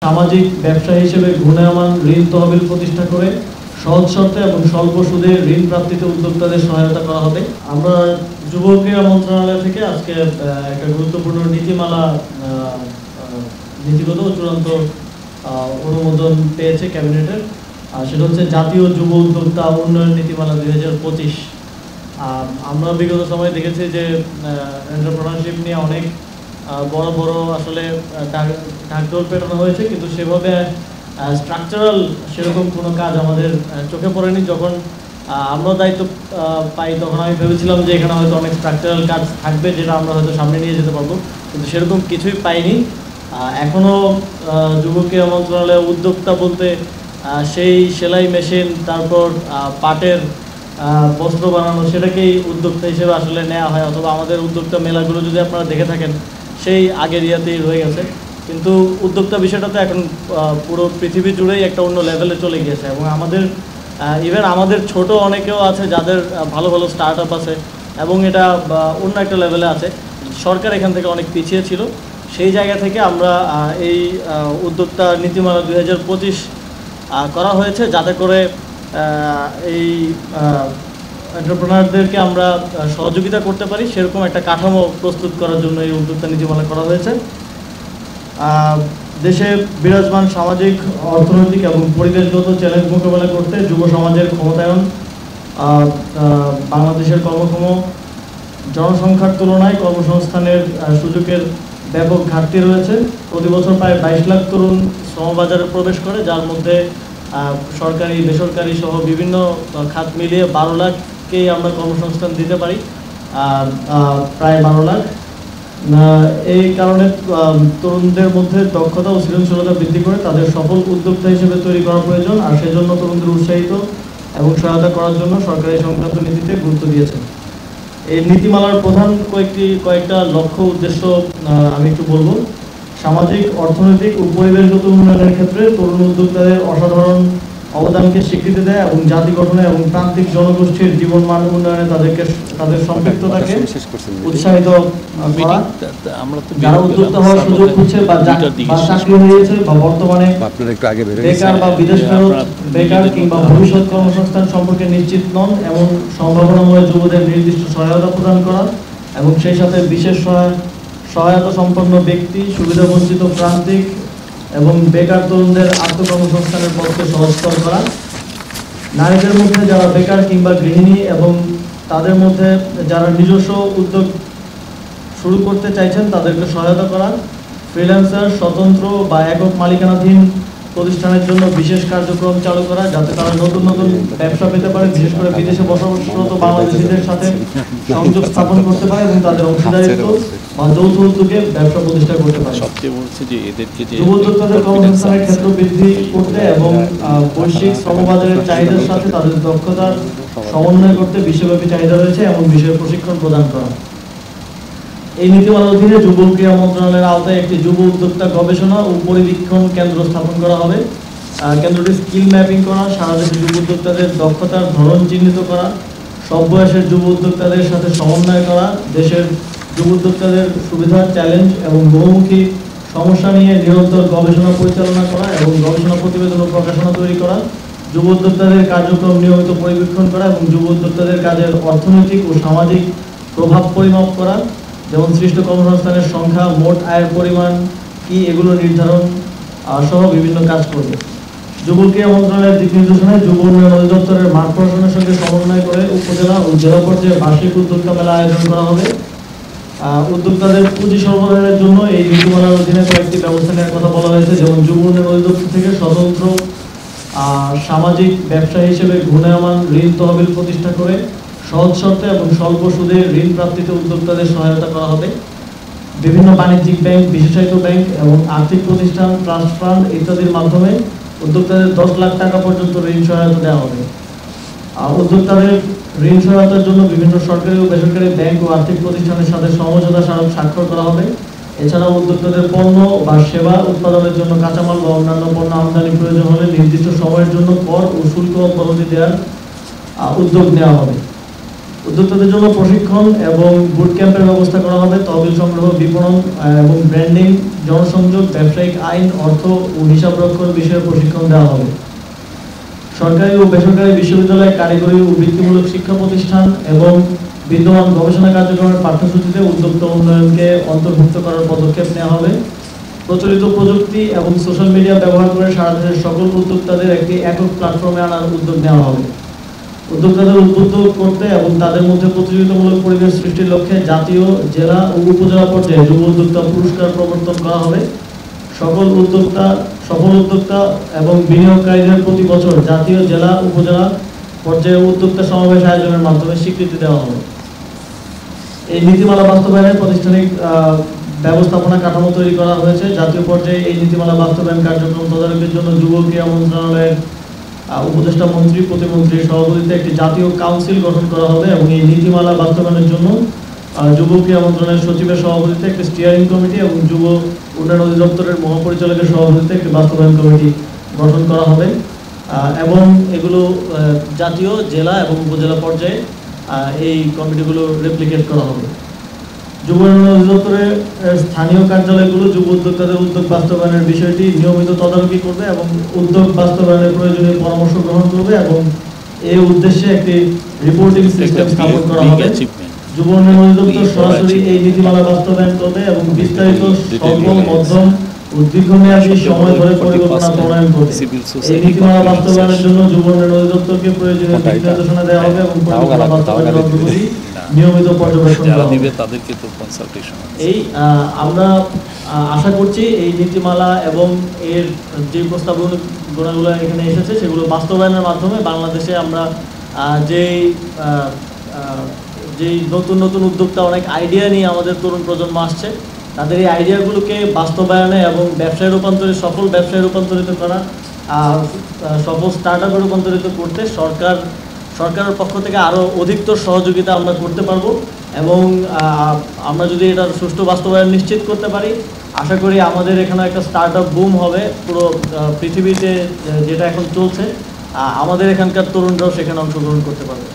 সামাজিক ব্যবসা হিসেবে ঘূর্ণায়মান ঋণ তহবিল প্রতিষ্ঠা করে সহজ শর্তে এবং স্বল্প সুদে ঋণ প্রাপ্তিতে উদ্যোক্তাদের সহায়তা করা হবে। আমরা যুব ক্রীড়া মন্ত্রণালয় থেকে আজকে একটা গুরুত্বপূর্ণ নীতিগত চূড়ান্ত অনুমোদন পেয়েছে ক্যাবিনেটের। সেটা হচ্ছে জাতীয় যুব উদ্যোক্তা উন্নয়ন নীতিমালা 2025। আমরা বিগত সময়ে দেখেছি যে এন্টারপ্রেনারশিপ নিয়ে অনেক বড় বড় আসলে ঢাকঢোল পেটানো হয়েছে, কিন্তু সেভাবে স্ট্রাকচারাল সেরকম কোনো কাজ আমাদের চোখে পড়েনি। যখন আমরা দায়িত্ব পাই তখন আমি ভেবেছিলাম যে এখানে হয়তো অনেক স্ট্রাকচারাল কাজ থাকবে যেটা আমরা হয়তো সামনে নিয়ে যেতে পারবো, কিন্তু সেরকম কিছুই পাইনি। এখনও যুব ক্রীড়া মন্ত্রণালয়ে উদ্যোক্তা বলতে সেই সেলাই মেশিন, তারপর পাটের বস্ত্র বানানো, সেটাকেই উদ্যোক্তা হিসেবে আসলে নেওয়া হয়, অথবা আমাদের উদ্যোক্তা মেলাগুলো যদি আপনারা দেখে থাকেন সেই আগের ইয়াতেই রয়ে গেছে। কিন্তু উদ্যোক্তা বিষয়টাতে এখন পুরো পৃথিবী জুড়েই একটা অন্য লেভেলে চলে গিয়েছে, এবং ইভেন আমাদের ছোট অনেকেও আছে যাদের ভালো ভালো স্টার্ট আপ আছে এবং এটা অন্য একটা লেভেলে আছে। সরকার এখান থেকে অনেক পিছিয়ে ছিল, সেই জায়গা থেকে আমরা এই উদ্যোক্তা নীতিমালা 2025 করা হয়েছে, যাতে করে এই এন্টারপ্রেনারদেরকে আমরা সহযোগিতা করতে পারি সেরকম একটা কাঠামো প্রস্তুত করার জন্য এই উদ্যোক্তা নীতিমালা করা হয়েছে। দেশে বিরাজমান সামাজিক, অর্থনৈতিক এবং পরিবেশগত চ্যালেঞ্জ মোকাবেলা করতে যুব সমাজের ক্ষমতায়ন, বাংলাদেশের কর্মক্ষম জনসংখ্যার তুলনায় কর্মসংস্থানের সুযোগের ব্যাপক ঘাটতি রয়েছে। প্রতি বছর প্রায় 22 লাখ তরুণ শ্রমবাজারে প্রবেশ করে, যার মধ্যে সরকারি বেসরকারি সহ বিভিন্ন খাত মিলিয়ে 12 লাখকেই আমরা কর্মসংস্থান দিতে পারি, প্রায় 12 লাখ। এই কারণে তরুণদের মধ্যে দক্ষতা ও সৃজনশীলতা বৃদ্ধি করে তাদের সফল উদ্যোক্তা হিসেবে তৈরি করা প্রয়োজন, আর সেজন্য তরুণদের উৎসাহিত এবং সহায়তা করার জন্য সরকার এই সংক্রান্ত নীতিতে গুরুত্ব দিয়েছে। এই নীতিমালার প্রধান কয়েকটা লক্ষ্য উদ্দেশ্য আমি একটু বলবো। সামাজিক, অর্থনৈতিক ও পরিবেশগত উন্নয়নের ক্ষেত্রে তরুণ উদ্যোক্তাদের অসাধারণ অবদানকে স্বীকৃতি দেয় এবং জাতি গঠনে এবং প্রান্তিক জনগোষ্ঠীর জীবন মান উন্নয়নে তাদের সম্পৃক্ততাকে উৎসাহিত করা। যারা উদ্যোক্তা হওয়ার সুযোগ খুঁজছে বা চাকরি হয়েছে বা বর্তমানে বেকার বা বিদেশ ফেরত বেকার কিংবা ভবিষ্যৎ কর্মসংস্থান সম্পর্কে নিশ্চিত নন এমন সম্ভাবনাময় যুবদের নির্দিষ্ট সহায়তা প্রদান করা, এবং সেই সাথে বিশেষ সহায়তা সম্পন্ন ব্যক্তি, সুবিধাবঞ্চিত প্রান্তিক এবং বেকার তরুণদের আত্মকর্মসংস্থানের পথকে সহজতর করা। নারীদের মধ্যে যারা বেকার কিংবা গৃহিণী এবং তাদের মধ্যে যারা নিজস্ব উদ্যোগ শুরু করতে চাইছেন তাদেরকে সহায়তা করা। ফ্রিল্যান্সার, স্বতন্ত্র বা একক মালিকানাধীন প্রতিষ্ঠানের জন্য বিশেষ কার্যক্রম চালু করা, যাতে তারা নতুন নতুন ব্যবসা পেতে পারে, বিশেষ করে বিদেশে বসবাসরত বাংলাদেশিদের সাথে সংযোগ স্থাপন করতে পারে এবং তাদের অংশীদারিত্ব বা যৌথ উদ্যোগে ব্যবসা প্রতিষ্ঠা করতে পারে। যুব উদ্যোক্তাদের কর্মসংস্থানের ক্ষেত্র বৃদ্ধি করতে এবং বৈশ্বিক শ্রমবাজারের চাহিদার সাথে তাদের দক্ষতার সমন্বয় করতে বিশ্বব্যাপী চাহিদা রয়েছে এমন বিষয়ে প্রশিক্ষণ প্রদান করা। এই নীতিমালার অধীনে যুব ক্রীড়া মন্ত্রণালয়ের আওতায় একটি যুব উদ্যোক্তা গবেষণা ও পরিবীক্ষণ কেন্দ্র স্থাপন করা হবে। কেন্দ্রটি স্কিল ম্যাপিং করা, সারা দেশে যুব উদ্যোক্তাদের দক্ষতার ধরন চিহ্নিত করা, সব বয়সের যুব উদ্যোক্তাদের সাথে সমন্বয় করা, দেশের যুব উদ্যোক্তাদের সুবিধা, চ্যালেঞ্জ এবং বহুমুখী সমস্যা নিয়ে নিরন্তর গবেষণা পরিচালনা করা এবং গবেষণা প্রতিবেদন ও প্রকাশনা তৈরি করা, যুব উদ্যোক্তাদের কার্যক্রম নিয়মিত পরিবীক্ষণ করা এবং যুব উদ্যোক্তাদের কাজের অর্থনৈতিক ও সামাজিক প্রভাব পরিমাপ করা, যেমন সৃষ্ট কর্মসংস্থানের সংখ্যা, মোট আয়ের পরিমাণ কি, এগুলো নির্ধারণ সহ বিভিন্ন কাজ করবে। যুব ক্রীড়া মন্ত্রণালয়ের দিক নির্দেশনায় যুব উন্নয়ন অধিদপ্তরের মাঠ প্রশাসনের সঙ্গে সমন্বয় করে উপজেলা ও জেলা পর্যায়ে বার্ষিক উদ্যোক্তা মেলা আয়োজন করা হবে। উদ্যোক্তাদের পুঁজি সরবরাহের জন্য এই নীতিমালার অধীনে কয়েকটি ব্যবস্থা নেওয়ার কথা বলা হয়েছে, যেমন যুব উন্নয়ন অধিদপ্তর থেকে স্বতন্ত্র সামাজিক ব্যবসা হিসেবে ঘূর্ণায়মান ঋণ তহবিল প্রতিষ্ঠা করে সহজ শর্তে এবং স্বল্প সুদে ঋণ প্রাপ্তিতে উদ্যোক্তাদের সহায়তা করা হবে। বিভিন্ন বাণিজ্যিক ব্যাংক, বিশেষায়িত ব্যাংক এবং আর্থিক প্রতিষ্ঠান, ট্রাস্ট ফান্ড ইত্যাদির মাধ্যমে উদ্যোক্তাদের 10 লাখ টাকা পর্যন্ত ঋণ সহায়তা দেওয়া হবে। উদ্যোক্তাদের ঋণ সহায়তার জন্য বিভিন্ন সরকারি ও বেসরকারি ব্যাংক ও আর্থিক প্রতিষ্ঠানের সাথে সমঝোতা স্মারক স্বাক্ষর করা হবে। এছাড়াও উদ্যোক্তাদের পণ্য বা সেবা উৎপাদনের জন্য কাঁচামাল বা অন্যান্য পণ্য আমদানি প্রয়োজন হলে নির্দিষ্ট সময়ের জন্য কর ও শুল্ক অব্যাহতি দেওয়ার উদ্যোগ নেওয়া হবে। উদ্যোক্তাদের জন্য প্রশিক্ষণ এবং বুট ক্যাম্পের ব্যবস্থা করা হবে। তহবিল সংগ্রহ, বিপণন এবং ব্র্যান্ডিং, জনসংযোগ, ব্যবসায়িক আইন, অর্থ ও হিসাবরক্ষণ বিষয়ে প্রশিক্ষণ দেওয়া হবে। সরকারি ও বেসরকারি বিশ্ববিদ্যালয়, কারিগরি ও বৃত্তিমূলক শিক্ষা প্রতিষ্ঠান এবং বিদ্যমান গবেষণা কার্যক্রমের পাঠ্যসূচিতে উদ্যোক্তা উন্নয়নকে অন্তর্ভুক্ত করার পদক্ষেপ নেওয়া হবে। প্রচলিত প্রযুক্তি এবং সোশ্যাল মিডিয়া ব্যবহার করে সারা দেশের সকল উদ্যোক্তাদের একটি একক প্ল্যাটফর্মে আনার উদ্যোগ নেওয়া হবে। উদ্যোক্তাদের উদ্বুদ্ধ করতে এবং তাদের মধ্যে প্রতিযোগিতামূলক পরিবেশ সৃষ্টির লক্ষ্যে জাতীয়, জেলা ও উপজেলা পর্যায়ে যুব উদ্যোক্তা পুরস্কার প্রবর্তন করা হবে। সফল উদ্যোক্তা এবং বিনিয়োগকারীদের প্রতি বছর জাতীয়, জেলা, উপজেলা পর্যায়ে উদ্যোক্তা সমাবেশ আয়োজনের মাধ্যমে স্বীকৃতি দেওয়া হবে। এই নীতিমালা বাস্তবায়নের প্রাতিষ্ঠানিক ব্যবস্থাপনা কাঠামো তৈরি করা হয়েছে। জাতীয় পর্যায়ে এই নীতিমালা বাস্তবায়ন কার্যক্রম তদারকির জন্য যুব ক্রীড়া মন্ত্রণালয়ের উপদেষ্টা মন্ত্রী, প্রতিমন্ত্রীর সভাপতিত্বে একটি জাতীয় কাউন্সিল গঠন করা হবে এবং এই নীতিমালা বাস্তবায়নের জন্য যুব ক্রীড়া মন্ত্রণালয়ের সচিবের সভাপতিত্বে একটি স্টিয়ারিং কমিটি এবং যুব উন্নয়ন অধিদপ্তরের মহাপরিচালকের সভাপতিত্বে একটি বাস্তবায়ন কমিটি গঠন করা হবে এবং এগুলো জাতীয়, জেলা এবং উপজেলা পর্যায়ে এই কমিটিগুলো রেপ্লিকেট করা হবে। যুব উন্নয়ন অধিদপ্তরের স্থানীয় কার্যালয়গুলো যুব উদ্যোক্তাদের উদ্যোগ বাস্তবায়নের বিষয়টি নিয়মিত তদারকি করবে এবং উদ্যোগ বাস্তবায়নের প্রয়োজনীয় পরামর্শ গ্রহণ করবে এবং এই উদ্দেশ্যে একটি রিপোর্টিং সিস্টেম স্থাপন করা হবে। যুব উন্নয়ন অধিদপ্তর সরাসরি এই নীতিমালা বাস্তবায়ন করবে এবং বিস্তারিত স্বল্প, মধ্যম ও দীর্ঘমেয়াদী সময় ধরে পরিকল্পনা প্রণয়ন করবে। এই নীতিমালা বাস্তবায়নের জন্য যুব উন্নয়ন অধিদপ্তরকে প্রয়োজনীয় দিক নির্দেশনা দেওয়া হবে এবং পরিকল্পনা বাস্তবায়নের অগ্রগতি নিয়মিত পর্যবেক্ষণ করা হবে। এই আমরা আশা করছি এই নীতিমালা এবং এর যে প্রস্তাবনাগুলো এখানে এসেছে সেগুলো বাস্তবায়নের মাধ্যমে বাংলাদেশে আমরা যেই নতুন নতুন উদ্যোক্তা অনেক আইডিয়া নিয়ে আমাদের তরুণ প্রজন্ম আসছে, তাদের এই আইডিয়াগুলোকে বাস্তবায়নে এবং সফল ব্যবসায় রূপান্তরিত করা, সফল স্টার্ট আপে রূপান্তরিত করতে সরকারের পক্ষ থেকে আরও অধিকতর সহযোগিতা আমরা করতে পারবো এবং আমরা যদি এটার সুষ্ঠু বাস্তবায়ন নিশ্চিত করতে পারি, আশা করি আমাদের এখানে একটা স্টার্ট আপ বুম হবে। পুরো পৃথিবীতে যেটা এখন চলছে, আমাদের এখানকার তরুণরাও সেখানে অংশগ্রহণ করতে পারবে।